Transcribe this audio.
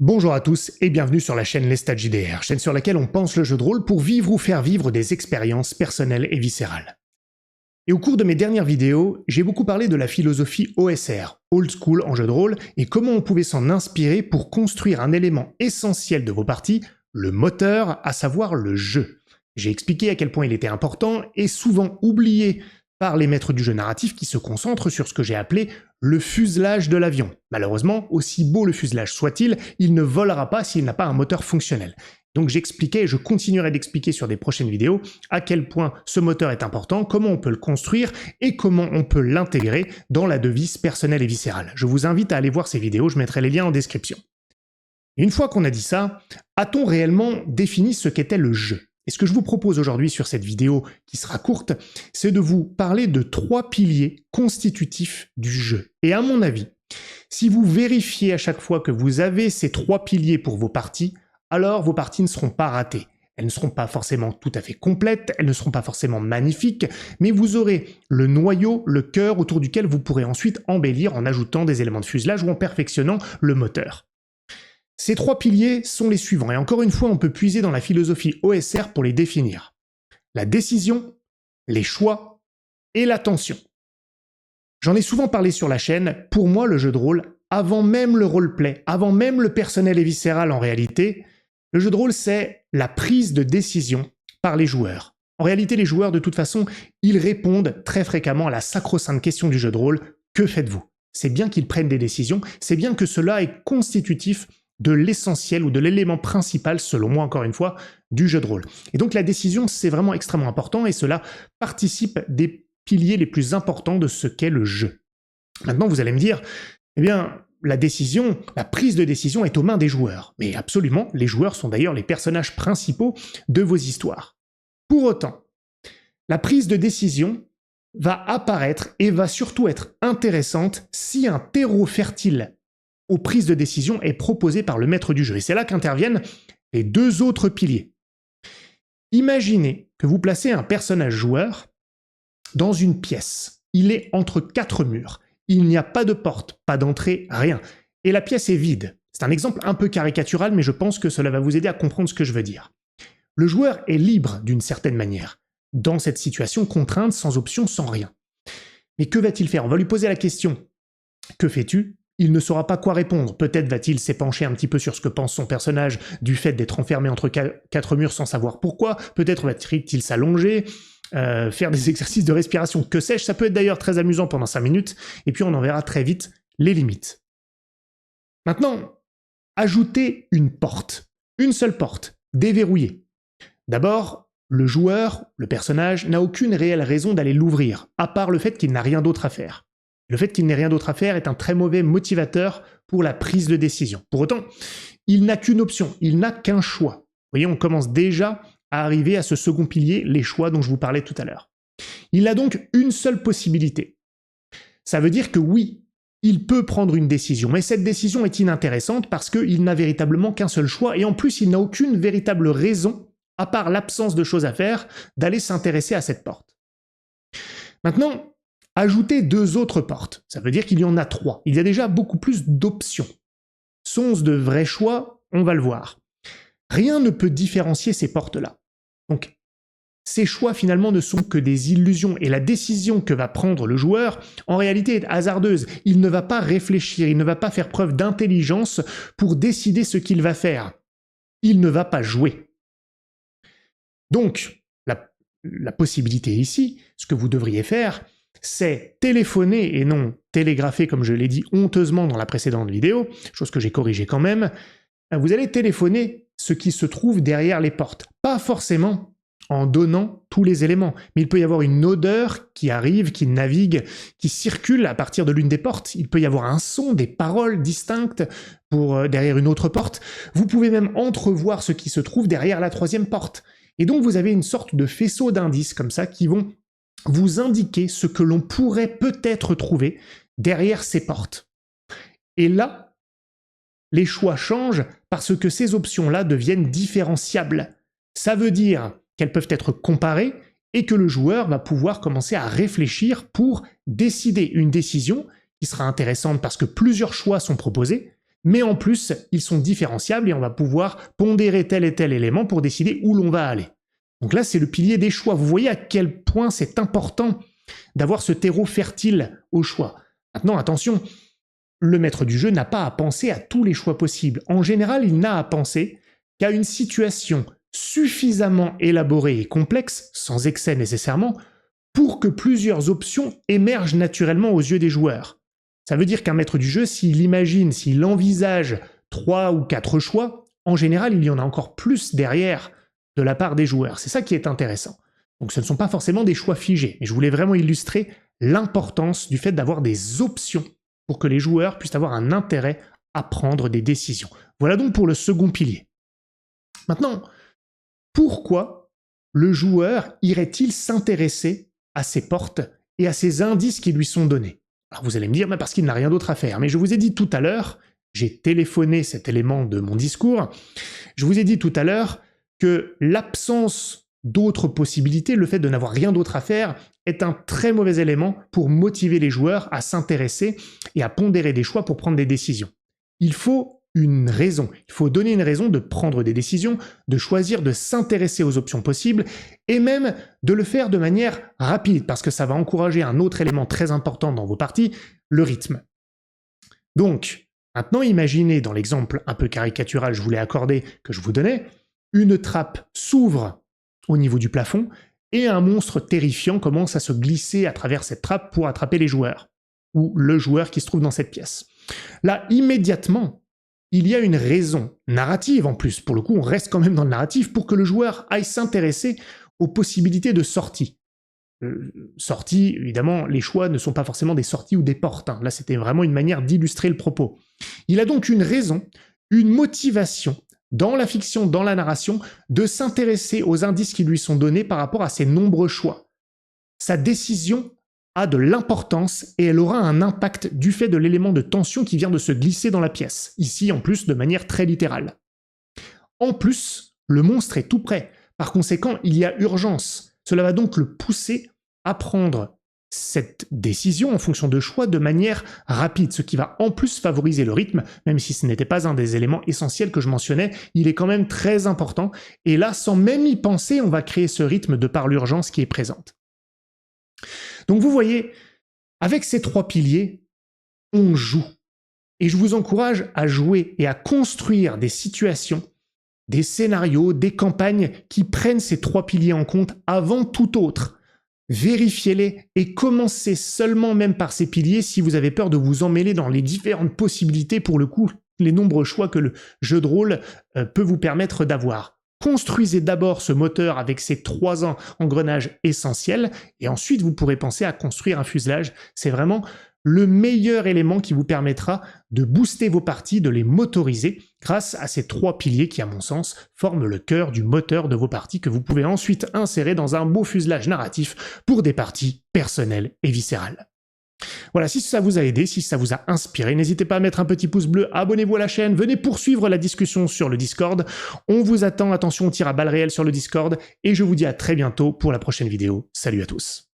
Bonjour à tous et bienvenue sur la chaîne LesStatsJDR, chaîne sur laquelle on pense le jeu de rôle pour vivre ou faire vivre des expériences personnelles et viscérales. Et au cours de mes dernières vidéos, j'ai beaucoup parlé de la philosophie OSR, Old School en jeu de rôle, et comment on pouvait s'en inspirer pour construire un élément essentiel de vos parties, le moteur, à savoir le jeu. J'ai expliqué à quel point il était important et souvent oublié par les maîtres du jeu narratif qui se concentrent sur ce que j'ai appelé le fuselage de l'avion. Malheureusement, aussi beau le fuselage soit-il, il ne volera pas s'il n'a pas un moteur fonctionnel. Donc j'expliquais et je continuerai d'expliquer sur des prochaines vidéos à quel point ce moteur est important, comment on peut le construire et comment on peut l'intégrer dans la devise personnelle et viscérale. Je vous invite à aller voir ces vidéos, je mettrai les liens en description. Et une fois qu'on a dit ça, a-t-on réellement défini ce qu'était le jeu ? Et ce que je vous propose aujourd'hui sur cette vidéo, qui sera courte, c'est de vous parler de 3 piliers constitutifs du jeu. Et à mon avis, si vous vérifiez à chaque fois que vous avez ces 3 piliers pour vos parties, alors vos parties ne seront pas ratées. Elles ne seront pas forcément tout à fait complètes, elles ne seront pas forcément magnifiques, mais vous aurez le noyau, le cœur autour duquel vous pourrez ensuite embellir en ajoutant des éléments de fuselage ou en perfectionnant le moteur. Ces 3 piliers sont les suivants, et encore une fois, on peut puiser dans la philosophie OSR pour les définir. La décision, les choix et l'attention. J'en ai souvent parlé sur la chaîne, pour moi le jeu de rôle, avant même le roleplay, avant même le personnel et viscéral en réalité, le jeu de rôle c'est la prise de décision par les joueurs. En réalité les joueurs de toute façon, ils répondent très fréquemment à la sacro-sainte question du jeu de rôle, que faites-vous ? C'est bien qu'ils prennent des décisions, c'est bien que cela est constitutif de l'essentiel ou de l'élément principal, selon moi encore une fois, du jeu de rôle. Et donc la décision, c'est vraiment extrêmement important et cela participe des piliers les plus importants de ce qu'est le jeu. Maintenant, vous allez me dire, eh bien, la décision, la prise de décision est aux mains des joueurs. Mais absolument, les joueurs sont d'ailleurs les personnages principaux de vos histoires. Pour autant, la prise de décision va apparaître et va surtout être intéressante si un terreau fertile aux prises de décision est proposé par le maître du jeu. Et c'est là qu'interviennent les 2 autres piliers. Imaginez que vous placez un personnage joueur dans une pièce. Il est entre 4 murs. Il n'y a pas de porte, pas d'entrée, rien. Et la pièce est vide. C'est un exemple un peu caricatural, mais je pense que cela va vous aider à comprendre ce que je veux dire. Le joueur est libre d'une certaine manière, dans cette situation contrainte, sans option, sans rien. Mais que va-t-il faire ? On va lui poser la question « Que fais-tu » Il ne saura pas quoi répondre. Peut-être va-t-il s'épancher un petit peu sur ce que pense son personnage du fait d'être enfermé entre 4 murs sans savoir pourquoi. Peut-être va-t-il s'allonger, faire des exercices de respiration, que sais-je. Ça peut être d'ailleurs très amusant pendant 5 minutes, et puis on en verra très vite les limites. Maintenant, ajoutez une porte. Une seule porte, déverrouillée. D'abord, le joueur, le personnage, n'a aucune réelle raison d'aller l'ouvrir, à part le fait qu'il n'a rien d'autre à faire. Le fait qu'il n'ait rien d'autre à faire est un très mauvais motivateur pour la prise de décision. Pour autant, il n'a qu'une option, il n'a qu'un choix. Vous voyez, on commence déjà à arriver à ce second pilier, les choix dont je vous parlais tout à l'heure. Il a donc une seule possibilité. Ça veut dire que oui, il peut prendre une décision, mais cette décision est inintéressante parce qu'il n'a véritablement qu'un seul choix et en plus, il n'a aucune véritable raison, à part l'absence de choses à faire, d'aller s'intéresser à cette porte. Maintenant, ajoutez 2 autres portes, ça veut dire qu'il y en a 3. Il y a déjà beaucoup plus d'options. Sont-ce de vrais choix ? On va le voir. Rien ne peut différencier ces portes-là. Donc, ces choix finalement ne sont que des illusions et la décision que va prendre le joueur, en réalité est hasardeuse. Il ne va pas réfléchir, il ne va pas faire preuve d'intelligence pour décider ce qu'il va faire. Il ne va pas jouer. Donc, la possibilité ici, ce que vous devriez faire, c'est téléphoner et non télégrapher comme je l'ai dit honteusement dans la précédente vidéo, chose que j'ai corrigée quand même, vous allez téléphoner ce qui se trouve derrière les portes. Pas forcément en donnant tous les éléments, mais il peut y avoir une odeur qui arrive, qui navigue, qui circule à partir de l'une des portes. Il peut y avoir un son, des paroles distinctes derrière une autre porte. Vous pouvez même entrevoir ce qui se trouve derrière la 3e porte. Et donc vous avez une sorte de faisceau d'indices comme ça qui vont vous indiquer ce que l'on pourrait peut-être trouver derrière ces portes. Et là, les choix changent parce que ces options-là deviennent différenciables. Ça veut dire qu'elles peuvent être comparées et que le joueur va pouvoir commencer à réfléchir pour décider une décision qui sera intéressante parce que plusieurs choix sont proposés, mais en plus, ils sont différenciables et on va pouvoir pondérer tel et tel élément pour décider où l'on va aller. Donc là, c'est le pilier des choix. Vous voyez à quel point c'est important d'avoir ce terreau fertile au choix. Maintenant, attention, le maître du jeu n'a pas à penser à tous les choix possibles. En général, il n'a à penser qu'à une situation suffisamment élaborée et complexe, sans excès nécessairement, pour que plusieurs options émergent naturellement aux yeux des joueurs. Ça veut dire qu'un maître du jeu, s'il imagine, s'il envisage 3 ou 4 choix, en général, il y en a encore plus derrière de la part des joueurs. C'est ça qui est intéressant. Donc ce ne sont pas forcément des choix figés, mais je voulais vraiment illustrer l'importance du fait d'avoir des options pour que les joueurs puissent avoir un intérêt à prendre des décisions. Voilà donc pour le second pilier. Maintenant, pourquoi le joueur irait-il s'intéresser à ces portes et à ces indices qui lui sont donnés? Alors vous allez me dire, mais parce qu'il n'a rien d'autre à faire. Mais je vous ai dit tout à l'heure, j'ai téléphoné cet élément de mon discours, je vous ai dit tout à l'heure que l'absence d'autres possibilités, le fait de n'avoir rien d'autre à faire, est un très mauvais élément pour motiver les joueurs à s'intéresser et à pondérer des choix pour prendre des décisions. Il faut une raison, il faut donner une raison de prendre des décisions, de choisir de s'intéresser aux options possibles et même de le faire de manière rapide parce que ça va encourager un autre élément très important dans vos parties, le rythme. Donc, maintenant imaginez dans l'exemple un peu caricatural je voulais accorder que je vous donnais, une trappe s'ouvre au niveau du plafond et un monstre terrifiant commence à se glisser à travers cette trappe pour attraper les joueurs ou le joueur qui se trouve dans cette pièce. Là, immédiatement, il y a une raison narrative en plus, pour le coup on reste quand même dans le narratif, pour que le joueur aille s'intéresser aux possibilités de sortie. Sortie, évidemment, les choix ne sont pas forcément des sorties ou des portes. Là c'était vraiment une manière d'illustrer le propos. Il a donc une raison, une motivation, dans la fiction, dans la narration, de s'intéresser aux indices qui lui sont donnés par rapport à ses nombreux choix. Sa décision a de l'importance et elle aura un impact du fait de l'élément de tension qui vient de se glisser dans la pièce, ici en plus de manière très littérale. En plus, le monstre est tout près, par conséquent il y a urgence. Cela va donc le pousser à prendre cette décision en fonction de choix de manière rapide, ce qui va en plus favoriser le rythme, même si ce n'était pas un des éléments essentiels que je mentionnais, il est quand même très important, et là sans même y penser, on va créer ce rythme de par l'urgence qui est présente. Donc vous voyez, avec ces 3 piliers, on joue. Et je vous encourage à jouer et à construire des situations, des scénarios, des campagnes qui prennent ces 3 piliers en compte avant tout autre. Vérifiez-les et commencez seulement même par ces piliers si vous avez peur de vous emmêler dans les différentes possibilités, pour le coup, les nombreux choix que le jeu de rôle peut vous permettre d'avoir. Construisez d'abord ce moteur avec ces 3 engrenages essentiels et ensuite vous pourrez penser à construire un fuselage. C'est vraiment le meilleur élément qui vous permettra de booster vos parties, de les motoriser grâce à ces 3 piliers qui, à mon sens, forment le cœur du moteur de vos parties que vous pouvez ensuite insérer dans un beau fuselage narratif pour des parties personnelles et viscérales. Voilà, si ça vous a aidé, si ça vous a inspiré, n'hésitez pas à mettre un petit pouce bleu, abonnez-vous à la chaîne, venez poursuivre la discussion sur le Discord. On vous attend, attention, on tire à balles réelles sur le Discord, et je vous dis à très bientôt pour la prochaine vidéo. Salut à tous.